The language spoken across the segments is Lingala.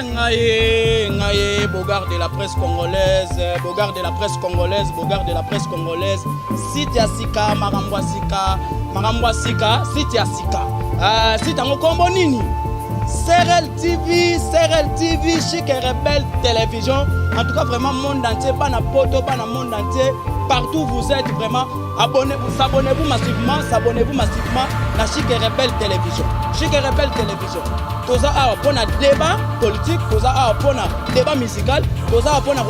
Ngaye, Bogard de la presse congolaise, Bogard de la presse congolaise, Bogard de la presse congolaise, Site Asika, Marambwa Sika, Site Asika. Site Angokombo Nini, CRL TV, Chic et Rebelle Télévision. En tout cas, vraiment, monde entier, bana poto, bana monde entier, partout où vous êtes, vraiment, abonnez-vous massivement à Chic et Rebelle Télévision. Chic et Rebelle Télévision. Toza a pour un débat politique, toza a pour un débat musical, toza a pour un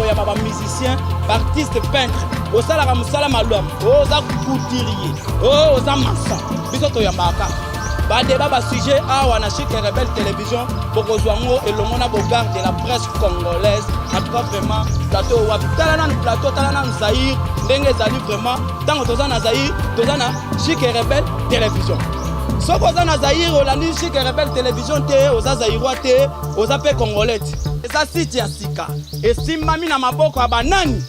musicien, artiste, peintre. Osa la musala maluam, osa couturier, osa maçon. Biso yambaka. Ba débat ba sujet a wana Chic et Rebelle Télévision pour Ozwango et le monde Bogard de la presse congolaise. En tout cas vraiment plateau wa plateau talana Zaïre, ndenge zali vraiment tant toza na Zaïre, toza na Chic et Rebelle Télévision. So koza na Zaïre olandi Chic et Rebelle Télévision te oza Zaïrois te oza pe congolais. Eza Site Asika. Et simami na maboko ya banani.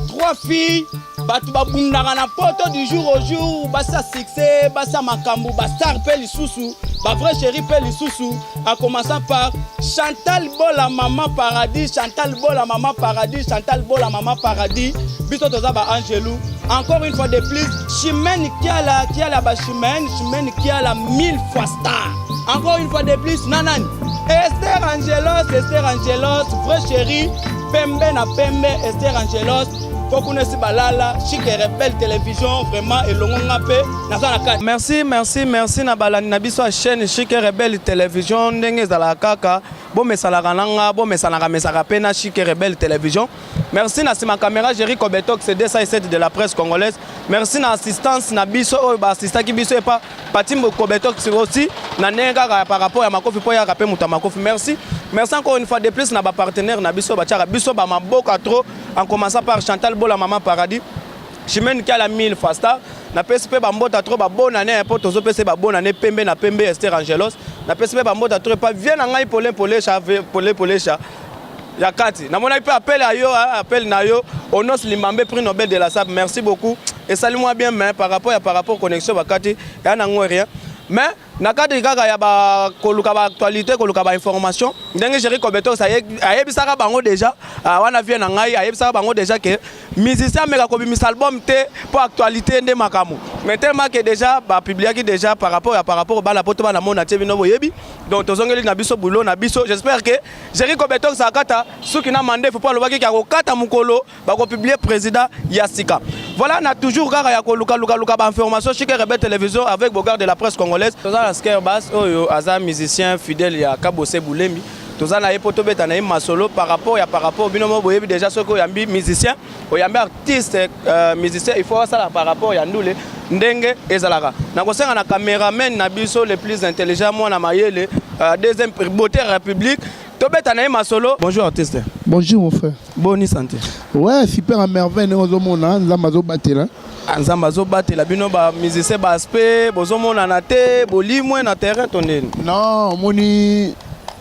3 filles batu babundaka na poto du jour au jour, basa succès, basa makambu, bastar pe lisusu, ba vrai chéri pe lisusu, a commençant par Chantal Bola Maman Paradis, Chantal Bola Maman Paradis, Chantal Bola Maman Paradis, biso toza ba Angelou. Encore une fois de plus, Chimène qui a la Chimène qui a la 1000 fois star. Encore une fois de plus, nanani. Esther Angelos, vrai chéri, Pembe na Pembe, Esther Angelos. Faut qu'on ait balala, Chic et Rebelle Télévision, vraiment, et merci, Nabalani Nabiso à chaîne Chic et Rebelle Télévision, Ndenge Zalakaka, bon Messalaranga, bon Messalarapena, Chic et Rebelle Télévision. Merci na ma caméra, Jerry Kobetok, c'est D7 de la presse congolaise. Merci na assistance, Nabiso, assistant qui biso et pas Patimbo Kobetok, c'est aussi, Nanenga par rapport à Makofi, pour y rappeler Moutamakofi. Merci encore une fois de plus, na partenaire, Nabiso, Bachara, Biso, Bamaboka trop, en commençant par Chantal Bola Maman Paradis, Chimène qui a la 1000 fois star, na PSP Bambota trop, bonne année, pour tous les bonne année, Pembe na Pembe, Esther Angelos, na PSP Bambota trop, pas viens en Polé, Yakati. Na mon appel à yo, appel na yo, Onos Limambe, prix Nobel de la SAP, merci beaucoup. Et salut-moi bien, mais par rapport connexion, Bakati, il n'y a rien. Mais, nakati kaka ya ba koluka ba actualité, koluka ba information. Ndenge Jerry Kobeto ça ayebisaka bango déjà, wana vient na ngai ayebisaka bango déjà que musicien meka ko bimisa album te pour actualité nde makamu. Mais tellement que déjà ba publiaki déjà par rapport ba la poto ba na mona tebino boyebi. Donc tozongeli na biso boulot na biso. J'espère que Jerry Kobeto ça kata soki na mandé faut pas le baki ka ko kata mukolo ba ko publier président Yasika. Voilà, on a toujours kaka ya koluka ba information Chic et Rebelle Télévision avec Bogard de la presse congolaise. La Sker Bass, Aza musicien fidèle ya Kabose Boulemi. Toza na epoto beta na masolo par rapport binomo boyebi déjà ce ko yambi musicien, yambi artiste musicien, il faut ça par rapport ya ndule ndenge ezalaka. Na kosenga na cameraman na biso le plus intelligent moi na mayele deuxième beauté république. Tobeta na masolo. Bonjour artiste. Bonjour mon frère. Bonne santé. Ouais, super à merveille ozomona nzambazo batela. Nzambazo batela bino ba musicien ba aspect bozomona na te bolimwe na terrain tondeni. Non, moni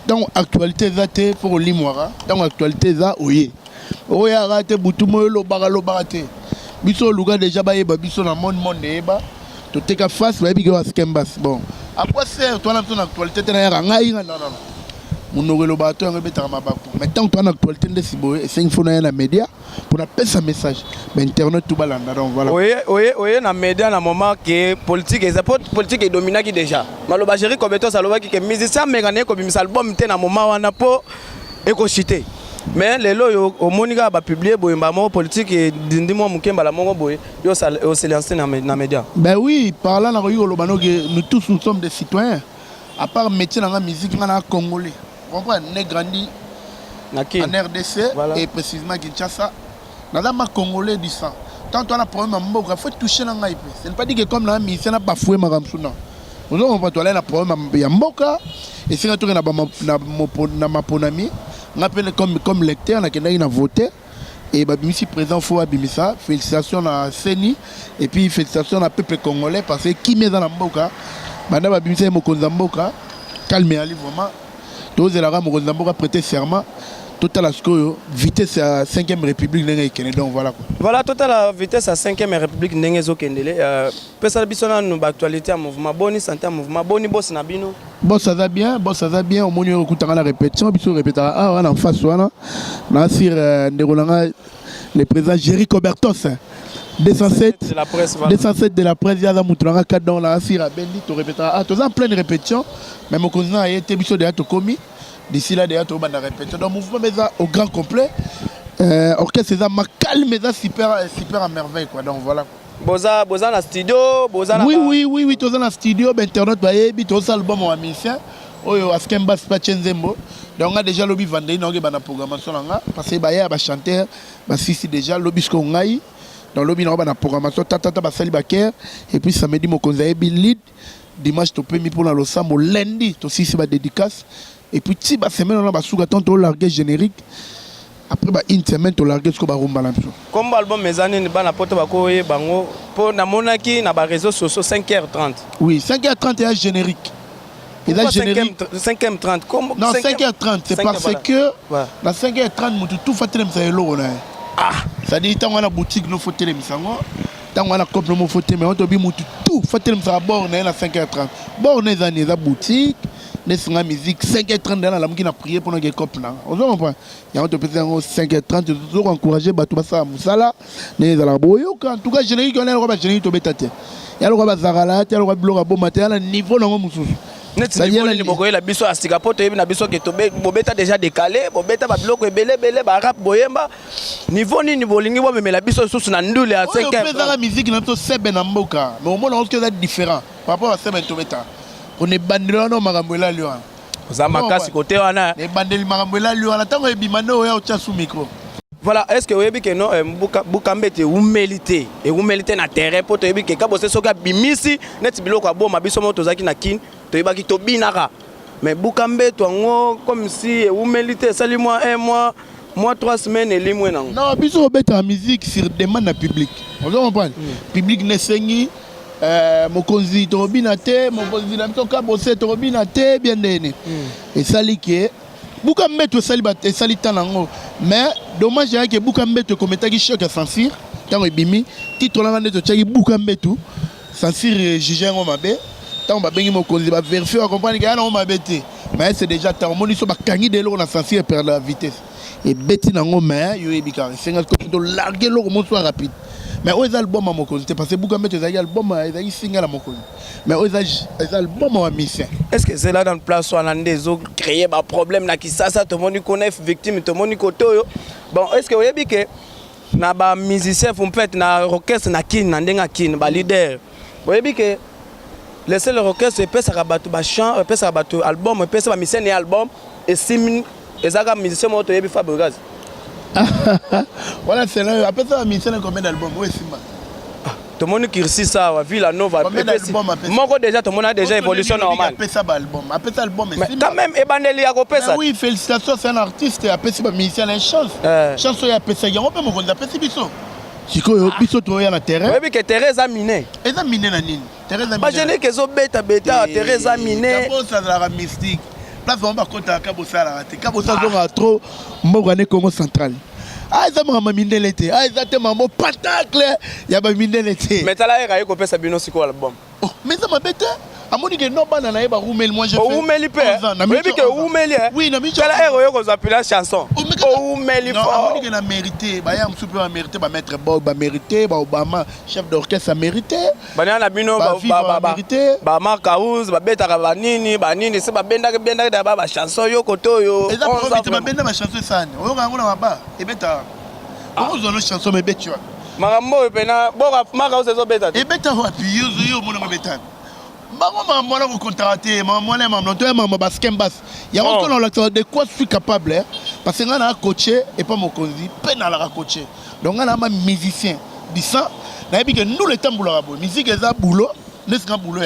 donc actualité zate pour limwara. Donc actualité za oye. Oya rate butumo lo barate. Biso luga déjà ba yeba biso na monde eba. To take a face ba bigo askembas. Bon. Après c'est toi na ton actualité tena ya ngai non. Mon le bateau est mais tant que tu as une actualité de c'est une fois dans les médias pour appeler un message. Mais Internet tout balanda donc voilà. Oui, dans les médias, dans le moment que politique est dominante déjà. Maloba Jerry Kobeto Saloba qui est musicien mégané comme un album dans le moment où on a pas éco-chité. Mais les lois au Monica va publier boyembamo politique et dindimo mukemba la mongo boy yo silencé dans les médias. Ben oui, par là nous tous nous sommes des citoyens. À part métier dans la musique, on a congolais. On est grandi en RDC voilà. Et précisément Kinshasa. Nous sommes congolais du sang. Tant qu'on a un problème, il faut toucher dans la ce n'est pas dit que comme la musique, n'a pas foué ma ramsouna. Nous avons un problème à Mboka. Et si nous avons ma ponami, on appelle comme lecteur, on a voté. Et ici présent, faut abimisa. Félicitations à Seni. Et puis félicitations à peuple congolais parce que qui met dans la Mboka. Madame abimisa Mokonzamboka. Calme Ali vraiment. Tous les Arabes Mokonzamboka prêter serment. Total à vitesse à 5e République, donc voilà quoi. Voilà, total à vitesse à 5e République, Nengezo Kendele. Pesa bisona nous actualité à mouvement, boni santé à mouvement, boni boss nabino. Bon ça va bien, au moins on écoute la répétition, puis on répétera on en face voilà. Là sur le président Jerry Cobertos. 207 de la presse, il y a un cadre dans la Sira Bendi, tu répéteras. Tu as en pleine répétition, mais mon cousin a été biso de Ato Komi. D'ici là, déjà, tu vas répéter. Donc, mouvement au grand complet. Orchestre, c'est ma calme, mais super à merveille. Quoi. Donc, voilà. Boza na studio, Oui, tu es dans le studio, internet, tu as l'album en musicien. Oyo Askemba Spachenzembo. Donc, on a déjà lobby vendé, on a une programmation. Parce que il y a des chanteurs, si déjà, lobby ce qu'on a. Dans lobby, on a une programmation. Tata Basali Baker. Et puis, samedi, mon conseiller Bill Lead. Dimanche, tu peux mis pour le samedi. Lundi, tu aussi, c'est ma dédicace. Et puis, si la semaine, on a sougaton, tu as largué générique. Après, une semaine, tu as largué ce qu'on va remettre. Comme l'album Mes années, on a porté bango pour na monaki na ba réseaux sociaux 5h30. Oui, 5h30 il y a générique. Il y a générique. 5h30. Non, 5h30, c'est parce que dans 5h30, tout fait les l'eau. Ah, ça dit tant on a boutique, nous faut les misango. Tant on a couple, nous faut mais on doit tout fait les borne à 5h30. Borne les années la boutique. La musique 5h30 dans la qui a prié pour nos copains là. On comprend. Il y a un peu 5h30 toujours encourager Batou ça Moussala les la boyo en tout cas générique on a le roi générique to betate. Il y a le roi Zarala, il y a le roi Blora bon matin à niveau non Moussou. Net niveau ni bokoye la biso asika poto yebi na biso ke to bobeta déjà décalé, bobeta ba biloko ebele ba rap boyemba. Niveau ni bolingi bo memela biso susu na ndule à 5h. On fait la musique na to sebe na mboka. Mais au moins on est différent par rapport à sebe to beta. On est bandé là non marambola lui. Zamakasi côté wana. Les bandé marambola lui wana tango ebimano ya ocha sous micro. Voilà, est-ce que vous avez que non Bukambete ou mélité et vous mélité na terrain pour te dire que quand vous soka bimisi net biloko bo mabiso moto zaki na kin to yeba ki to binaka. Mais Bukambete ngo comme si vous mélité sali moi un mois 3 semaines et limwe nango. Non, biso beta en musique sur demande na public. On comprend. Public ne sengi mokonzi torobinate mokonzi na mtoka bosse torobinate bien dene et salike Bukambete salibate salitanango mais dommage que Bukambete kometaki choc à censure tant ebimi titre la ndeto tchaki Bukambete censure juger ngo mabe tant ba bengi mokonzi ba vérifier comprendre que na ngo mabete mais c'est déjà tant moni so ba kangi de l'eau na censure perdre la vitesse et beti nango mais yo ebika 50 to larguer l'eau mo soit rapide. Mais aux albums à mon côté, parce que Bukambete les albums, ils single à mon côté. Mais aux albums à mission. Est-ce que c'est là dans le place où on a des autres créé un problème là qui ça tout le monde connaît victime tout le monde côté bon est-ce que vous avez que na ba musicien vous faites na orchestre na kin na ndenga kin ba leader vous avez que laisser le orchestre peut ça rabattre ba chant peut ça rabattre album peut ça ba musicien et album et simin et ça comme musicien moi to yebi Fabregas. Voilà, c'est là. Après ça, il y a combien d'albums? Oui, c'est mal. Tout le monde qui réussit ça, Villanova. Moi, déjà, tout le monde a déjà évolution normale. Après ça, album. Après ça, album. Mais quand même, Ebaneli a coupé ça. Oui, félicitations, c'est un artiste. Après ça, musicien, il y a une chance. Chanson, il y a Pessa. Il y a un peu mon après c'est Bisso. Si tu Bisso, tu es à la terrain. Oui, que Thérèse a miné. Elle a miné la nine. Thérèse a miné. Pas gêné que zo bêta, Thérèse a miné. D'abord, ça de la mystique. Place, on va compter à Kabossa la raté. Kabossa, on a trop. Mogane Congo central. Ah, ça m'a miné l'été. Ah, ça m'a mis patacle. Il y a miné l'été. Mais tu as l'air que ça bino c'est quoi l'album? Oh, mais ça m'a bêté. À mon niveau, non, pas dans la roumel. Moi, j'ai fait. Roumel, que roumel. Oui, non, mais tu as l'air que vous appelez la chanson. Roumel, non, à mon niveau, il a mérité. Bah, il y a un super à mériter. Bah, Maître Bob a mérité. Bah, Obama, chef d'orchestre, a mérité. Bah, il y a un bino, bah, mérité. Bah, Marc Aouz, bah, Beta Ravanini, bah, Nini, c'est bah, Benda, bah, chanson, yo, koto, yo. Et là, pour moi, Benda, ma chanson, ça. On va en bas. Et Beta. Comment vous avez une chanson, mais Beta, tu vois. Marambo, et Bena, bon, Marc Aouz, c'est Beta. Et Beta, yo, mon Beta. Moi, je contraté, moi, il y a encore de quoi je suis capable, parce que on a coaché et pas mon causi, peine à la coacher. Donc on a un musicien. Dit ça, que nous le temps boulot, musique est un boulot, n'est-ce boulot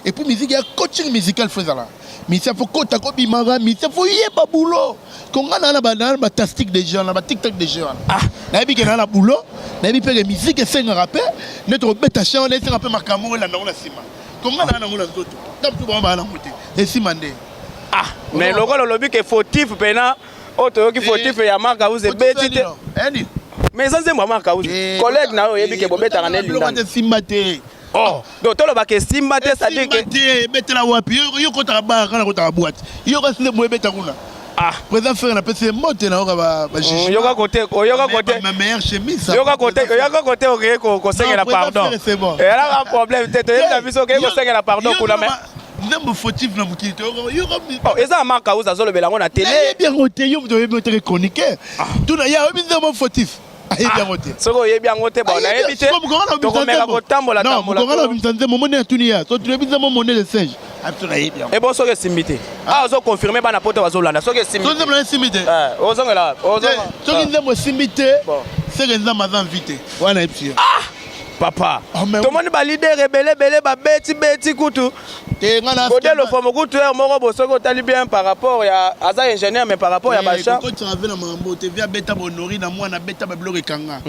et puis musique est coaching musical faisant là. Mais il faut que tu aies mais il faut y aller boulot. Quand on a un tastic des gens, un tic-tac des gens. Ah, il y a un boulot, il y a une musique, c'est un rappel, notre bête à chien, on est un peu marquant et la non la cima. Comment on a un autre? Tant que tu vas en monter. Et si mandé. Ah, mais le rôle lobby est fautif, Autre qui fautif ya marka vous ebeti. Mais ça c'est moi marka vous. Collègue na oyebi ke bobeta na linda. Oh, donc tout le bac est simbaté, ça dit que. Mettez la wapi, yo kota la barre, kana kota la boîte. Yo reste le moye beta kuna. Ah, présent faire na pese monte na oka ba chichi. Yoga côté, ma meilleure chemise. Yoga côté ko senga pardon. Et là un problème, tu as vu ça ko senga la pardon kuna mais. Ndembo fautif na mukito. Oh, eza marka vous azolo belango na télé. Bien côté, yo vous devez me chroniquer. Tout na ya ndembo fautif. Soko yebi angote ba na yebi te to komeka kotambola tambola non ko ngala momone ya tunia to tu yebi zamo monnaie de singe absolument yebi et bon soko simbité ah ozo confirmer ba na poto bazolanda soko simbité to zamo simbité ozo ngela ozo soko zamo simbité c'est que nzama za invité wana epsi ah papa to moni ba leader rebelle ba beti kutu Godé le forme kutu moko bosoko tali bien par rapport ya aza ingénieur mais par rapport ya bacha ko tu avais na mambo te via beta bonori na mwana beta ba bloque kanga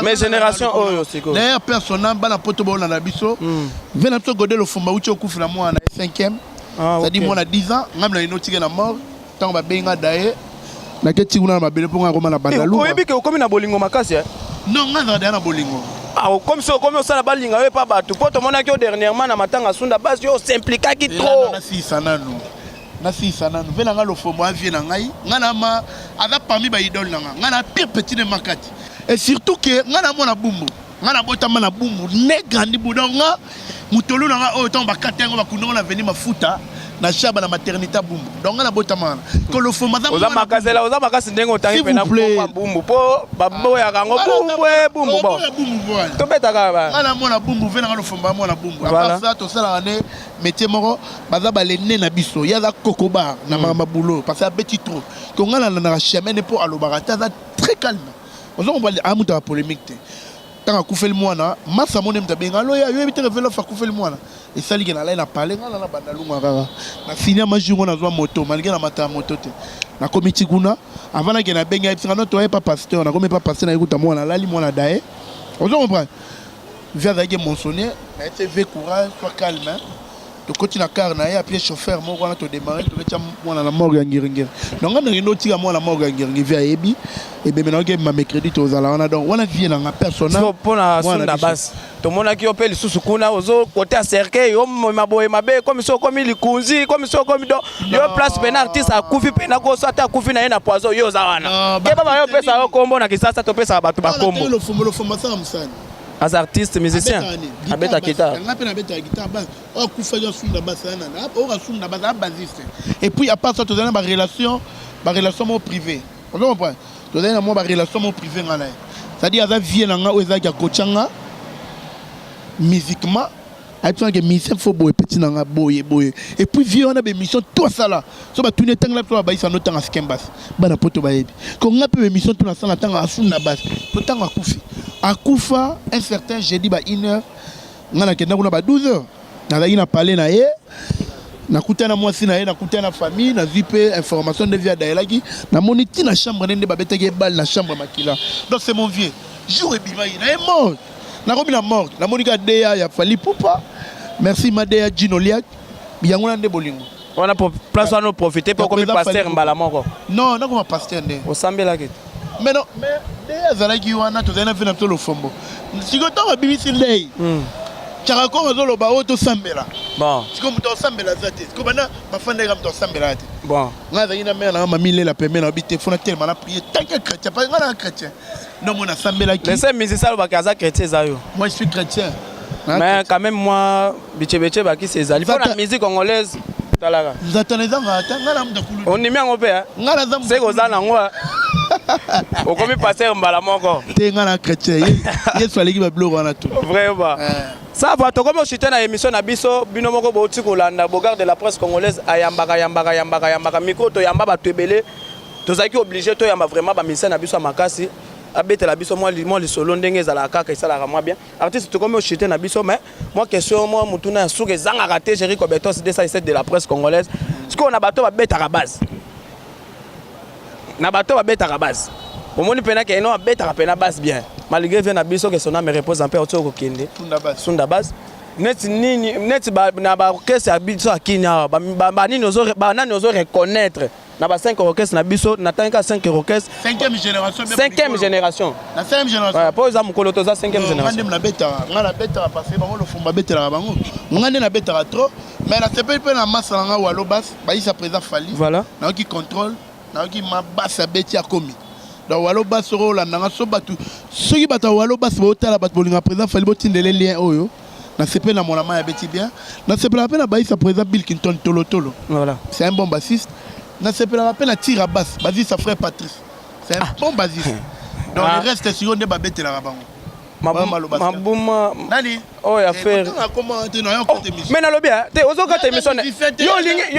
mais génération oyo siko d'ailleurs personnel bana poto bona na biso vena to Godé le forme uti okufu na mwana 5e ça dit mwana 10 ans ngamla inotique na mort tant ba benga dae na keti kuna na mabele ponga koma na bandalu oyebi ke okomi na bolingo makasi non ngana da na bolingo. Ah, comme ça la balle n'avait pas battu. Pour tout le monde qui dernièrement na matanga sunda base yo s'impliqua qui trop. Na si sananu. Na si sananu. Vela ngalo fomo avie na ngai. Ngana ma ada parmi ba idole nga. Ngana pire petit de makati. Et surtout que ngana mona bumbu. Ngana botama na bumbu ne grandi budonga. Mutolu nga o tomba katengo ba kunonga na venir mafuta. Na chaba na maternité bumbu. Donc ngana botama. Que le fomo za oza makasi ndengo tangi pena kwa bumbu po babo ya kango bumbu bo. To betaka ba. Ngana mona bumbu vena ngalo fomo mona bumbu. Après ça to sala ne métier moko baza balene na biso. Ya za kokoba na mama boulot parce que petit trop. Que ngana na chemin pour alobarata za très calme. Ozo on va amuta la polémique te. Tant akufeli mwana masa mone mtabenga lo ya yo ebite revelo fa kufeli mwana et ça ligena la na parler ngana na bandalunga kaka na finia majungo na zwa moto malgré na mata moto te na komiti kuna avant na benga epsinga no to pas pasteur na komi pas pasteur na ekuta mwana lali mwana dae ozo comprendre via d'ailleurs monsonner na été ve courage soit calme to continue na car na ya pied chauffeur mo wana to démarrer to lecha mwana na morgue ngiri donc ngana ngino tika mwana morgue ngiri via ebi et bien maintenant que ma mercredi to zala wana donc wana vie na personnel so pona sunda base to mona ki opeli susu kuna ozo côté cercueil yo maboye mabe comme so comme likunzi comme so comme do yo place pena artiste akufi pena ko so ata akufi na yena poison yo za wana ke baba yo pesa yo kombo na kisasa to pesa bato ba kombo le fumo ça musani as artiste musicien abeta guitare ngapena beta guitare bas o kufa yo sunda base na o ga sunda base basiste et puis à part ça to dans ba relation mo privé on comprend to dans mo ba relation mo privé ngala c'est-à-dire aza vie na nga o eza ya kochanga musiquement action que musicien faut boye petit na nga boye et puis vie on a des missions tout ça là so ba tourner tanga so ba isa no tanga skembas bana poto ba yebi ko ngape mission tout na sala tanga asunda base to tanga kufi akufa un certain jeudi ba 1h ngana kenda kuna ba 12h na ina parler na ye na kutana mwasi na ye na kutana famille na zipe information de via daelaki na moniti na chambre nende ba beteke balle na chambre makila donc c'est mon vieux jour et bima il est mort na komi na mort na monika deya ya fali pupa merci madeya Ginoliak yango na nde bolingo on a place à nous profiter pour comme pasteur mbala moko non na comme pasteur nde o sambela ke mais non mais deya zalaki wana to zana vena to lo fombo siko to ba bibisi lei chaka ko zolo ba oto sambela bon siko muto sambela zate siko bana bafanda kam to sambela ate bon nga zaki na mère na mama mille la pembe na bité fona tellement na prier tant que chrétien pas nga na chrétien non mon sambela ki les musiciens ba kaza chrétien zayo moi je suis chrétien mais quand même moi bichebeche ba ki c'est il faut la musique congolaise talaka zatanezanga ata nga na mdakulu on nimi ngo pe nga na zamu c'est ko zana ngo okomi passer mbala moko te nga na chrétien yesu aleki ba bloko wana tout vraiment ça va to comme chité na émission na biso bino moko bouti kolanda Bogarde de la presse congolaise ayambaka micro to yamba ba tebele to zaki obligé to yamba vraiment ba mission na biso makasi abete la biso moi le solo ndenge za la kaka ça la moi bien artiste to comme chité na biso mais moi question moi mutuna souke zanga raté Jerry Kobetos de la presse congolaise ce qu'on a bateau ba beta à base na bateau ba beta à base au monde pena que non beta pena base bien malgré vient na biso que son âme repose en paix au toko kende sunda base net nini net ba na ba orchestre biso akinya ba nini ozo reconnaître na ba 5 orchestres na biso na tanka 5 orchestres 5e génération 5e génération la 5e génération ouais pour exemple kolo toza 5e génération ngande na betara ngala betara passer bango le fumba betara bango ngande na betara trop mais na sepel pe na massa nga walo bass ba isa présent fali voilà na qui contrôle na qui ma bass beti akomi donc walo bass ro la nanga so batu soki bata walo bass bo tala bat bolinga présent fali botindele lien oyo na sepel na mon ama ya beti bien na sepel na pe na ba isa présent Bill Clinton tolo tolo voilà c'est un bon bassiste. Na sepela rappelle à tir à basse, vas-y sa frère Patrice. C'est un bon bassiste. Donc le reste si on est babette la rabango. Mabuma Nani oh ya faire. Mais na lobi te ozo ka te mission. Yo lingi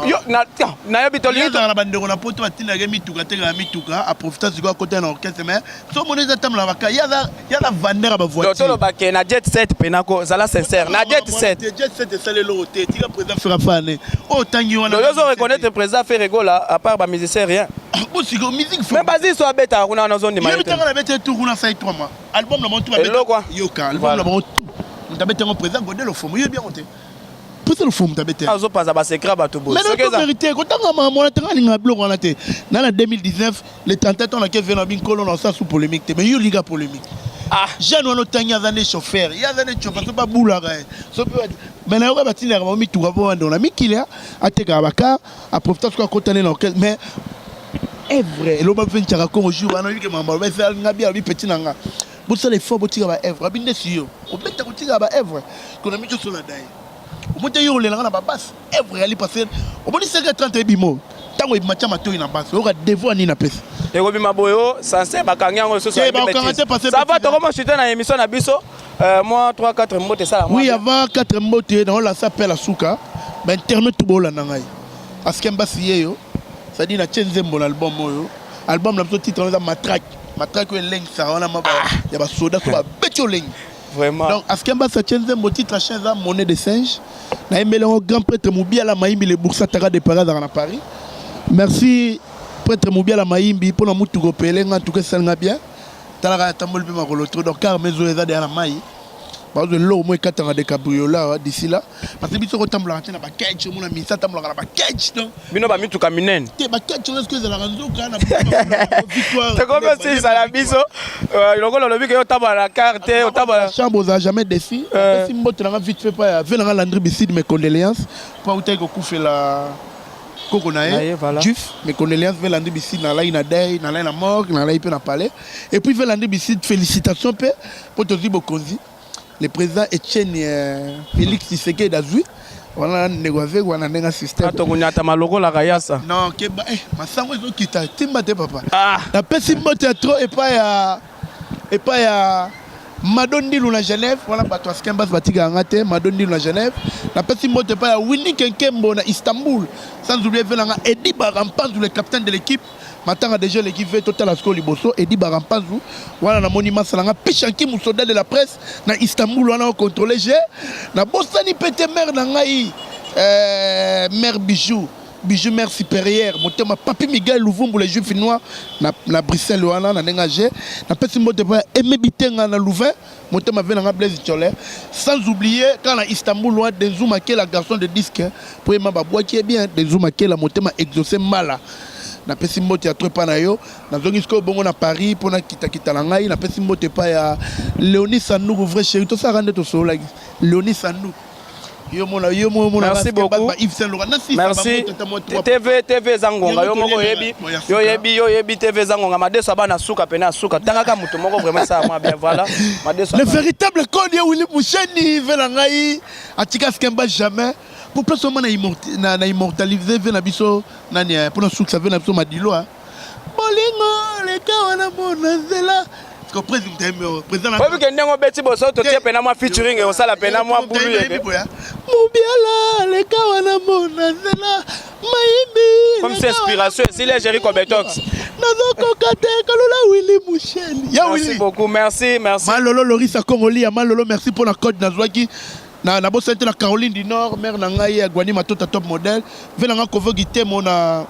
yo na yo bitoli na bandeko na poto batina ga mituka te ga mituka a profiter du côté na orchestre mais so moneza tam la baka ya la vendeur ba voiture. Tolo ba ke na jet set penako zala sincère na jet set. Jet set c'est le loté, tu ga présent faire fane. Oh tangi wana. Yo zo reconnaître présent faire rigola à part ba musicien rien. Aussi musique. Mais basi so abeta kuna na zone de maïté. Il y a beta tout kuna sai 3 mois. Album la montre quoi yoka album la montre t'abete un présent godé le fond il bien monté peut-être le fond t'abete azo pas ba secret ba to bo mais la vérité quand on a mon tanga linga bloc on a été dans 2019 les tentataires on a Kevin Abin colon on ça sous polémique mais yo liga polémique ah jeune on tanga dans les chauffeurs il y a des chauffeurs c'est pas boula mais là on va tirer on mi tout avant on a mi kilia a te gabaka a profiter quoi contenir l'orchestre mais est vrai l'homme vient tirer comme jour on a vu que maman va faire ngabi abi petit nanga vous savez fort vous tirez à Èvre abinde si yo au bête vous tirez à Èvre qu'on a mis sur la daille au monte yo le na ba basse Èvre ali passer au bon 30 bimo tango il matcha mato ina basse o ga devoir ni na pesa et ko bima boyo sanse bakanga ngo so ça va to comment chuter na émission na biso moi 3 4 mbote ça oui avant 4 mbote dans la s'appelle Asuka mais internet tout bola na ngai askemba siyo ça dit na Chenzembo l'album moyo album la titre on a matraque matraque une ligne ça on a ma il y a ba soda so ba betio ligne vraiment donc askemba ça Chenzembo titre à Chenza monnaie de singe na emele un grand prêtre Moubiala Maimbi le Boursatara de Parade à Paris merci prêtre Moubiala Maimbi pour la mutu gopele en tout cas ça nga bien tala tambol bi ma kolotro donc car mes oeza de la mai ba zo lo mo 4 ans de cabriolet d'ici là parce que biso kotambola na ba catch mo na misa tambola na ba catch donc bino ba mitu kaminen te ba catch est-ce que la ranzo kana victoire c'est comme si ça la biso lokolo lobi ke yo taba la carte yo taba la chambre aux jamais défi si mbote na vite fait pas venir Landry Bisside mes condoléances pour outé ko kufe la Koko nae, Juf, mes condoléances vers Landry Bisside na la ina day, na la ina mort, na la ipe na palais et puis vers Landry Bisside félicitations pour Tozi Bokonzi. Le président Etienne Félix Tshisekedi d'Azui, on a négocié, on a un système. Non, que ma sango est qui t'a timbaté papa. La personne motte trop et pas ya Madondi na Genève, voilà bato askembas batiga ngate Madondi na Genève. La personne motte pas ya Winnie Kenkembo na Istanbul. Sans oublier Velanga Edi Barampanzou le capitaine de l'équipe. Maintenant déjà l'équipe fait total à ce liboso Edi Barampanzou voilà na monument salanga pichanki musoda de la presse na Istanbul on a contrôlé j'ai na bosani pété mère na ngai mère bijou mère supérieure motema papi Miguel Louvumbu les juifs noirs na Bruxelles wana na nengagé na pesi mote pas aimer bitenga na Louvain motema venanga Blaise Tcholer sans oublier quand na Istanbul loin de Zuma qui est la garçon de disque pour ma boîte qui est bien de Zuma qui est la motema exaucé mala na pesi mbote ya trop pa na yo na zongi sko bongo na Paris pour na kita na ngai na pesi mbote pa ya Léonie Sandou vrai chéri to ça rende to so like Léonie Sandou yo mona merci beaucoup merci TV Zangonga yo yebi TV Zangonga madeso bana suka pena suka tangaka mutu moko vraiment ça moi bien voilà madeso le véritable code ya Willy Moucheni vela ngai atika skemba jamais pour plus seulement na immortaliser vena biso nani pour na suka vena biso madilo bolingo le kawana bonazela que président la oui que ndengo beti boso to tie pena moi featuring on sala pena moi bulu yeke Moubiala le kawana bonazela maimbi comme c'est inspiration si les Jerry Kobetox nazoko kate kalola Willy Moucheni ya Willy merci beaucoup merci Malolo Lorisa Congoli ya Malolo merci pour la code nazwaki na bossa la Caroline du Nord mère na ngai ya Gwani Matota top modèle venanga kovogi temo na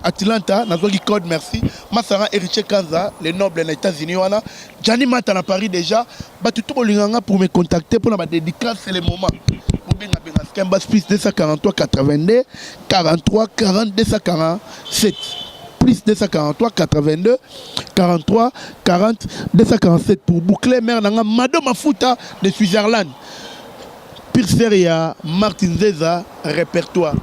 Atlanta na zogi code merci Masara Héritier Kanza les nobles na États-Unis wana Gianni Mata na Paris déjà batu to bolinganga pour me contacter pour la dédicace c'est le moment pour benga Kembas plus 243 82 43 40 247 plus 243 82 43 40 247 pour boucler mère nanga Mado Mafuta de Switzerland. Pirseria Martin Zeza répertoire.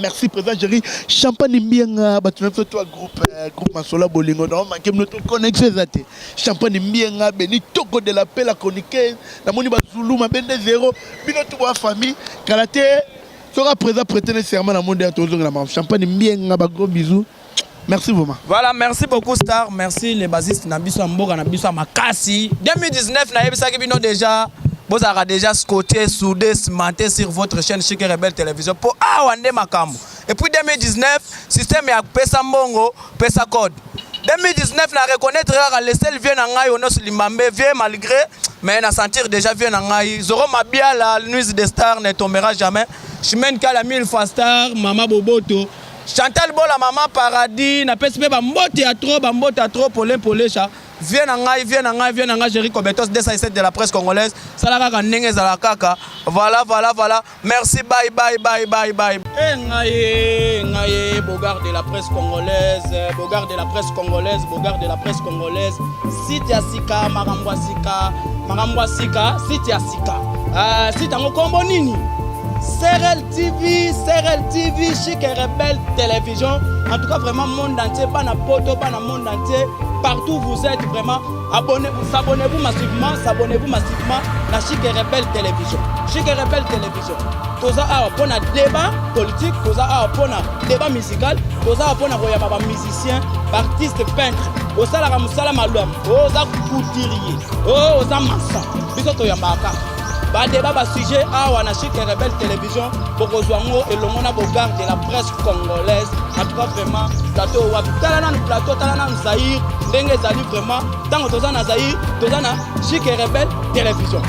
Merci président Jerry. Champagne Mbienga, batunefu toi groupe Masola Bolingo non manqué notre connexion zate. Champagne Mbienga Beni Toko de la paix la chronique. Na moni bazulu ma bende zéro. Bino toi famille Kalaté sera présent prêter un serment dans monde à tous la Champagne Mbienga ba gros bisous. Merci vraiment. Voilà, merci beaucoup Star. Merci les basistes Nabiso Mboga Nabiso Makasi. 2019 na yebisa ke bino déjà vous avez déjà scoté, soudé, cimenté sur votre chaîne Chic et Rebelle Télévision pour Awande Makambo. Et puis 2019, système est Pesa Mbongo, Pesa Code. 2019, na reconnaître les seuls viennent en Aïe, on a Limambe, vient malgré, mais na sentir déjà viennent en Aïe. Zoro Mabia, la nuit des stars ne tombera jamais. Chimène Kala 1000 fois star, Mama Boboto. Chantal Bola, Maman Paradis, na PSP, Bambote à trop, Polé, chat. Viens en Aïe, Jerry Kobetos, 207 de la presse congolaise. Salaka Nenge Zalakaka. Voilà. Merci, bye. Ngaye, Bogard de la presse congolaise, Bogard de la presse congolaise. Site Asika, Marambwa Sika, Site Asika. Site Angokombo Nini. CRL TV, Chic et Rebelle Télévision. En tout cas, vraiment, monde entier, pas na poto, pas na monde entier. Partout où vous êtes, vraiment, abonnez-vous massivement à Chic et Rebelle Télévision. Chic et Rebelle Télévision. Tout ça pour un débat politique, tout ça pour un débat musical, tout ça pour un musicien, artiste, peintre. Tout ça, la musala malouam, tout ça couturier, tout ça maçon. Biso to yambaka. Ba débat ba sujet na Chic et Rebelle Télévision pour rejoindre et le monde Bogard de la presse congolaise. En tout cas vraiment plateau wa talana Zaïre ndenge zali vraiment tant toza na Zaïre toza na Chic et Rebelle Télévision.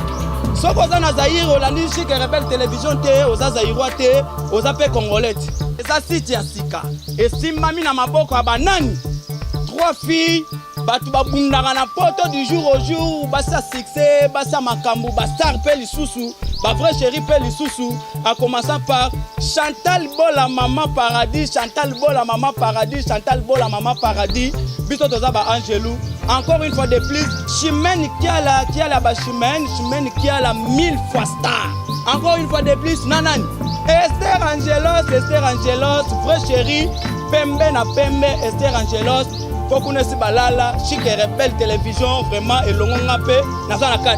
So koza na Zaïre olandi Chic et Rebelle Télévision te oza Zaïrois te oza pe congolais. Et ça site ya sika. Et simami na maboko ya banani. 3 filles batu babundaka na poto du jour au jour basa succès basa makambu bastar pe lisusu ba vrai chéri pe lisusu en commençant par Chantal Bola Maman Paradis biso toza ba Angelou encore une fois de plus Chimène qui a la Chimène qui a la 1000 fois star encore une fois de plus nanani Esther Angelos vrai chéri Pembe na Pembe Esther Angelos. Faut qu'on ait balala, Chic et Rebelle Télévision, vraiment, et l'on a fait,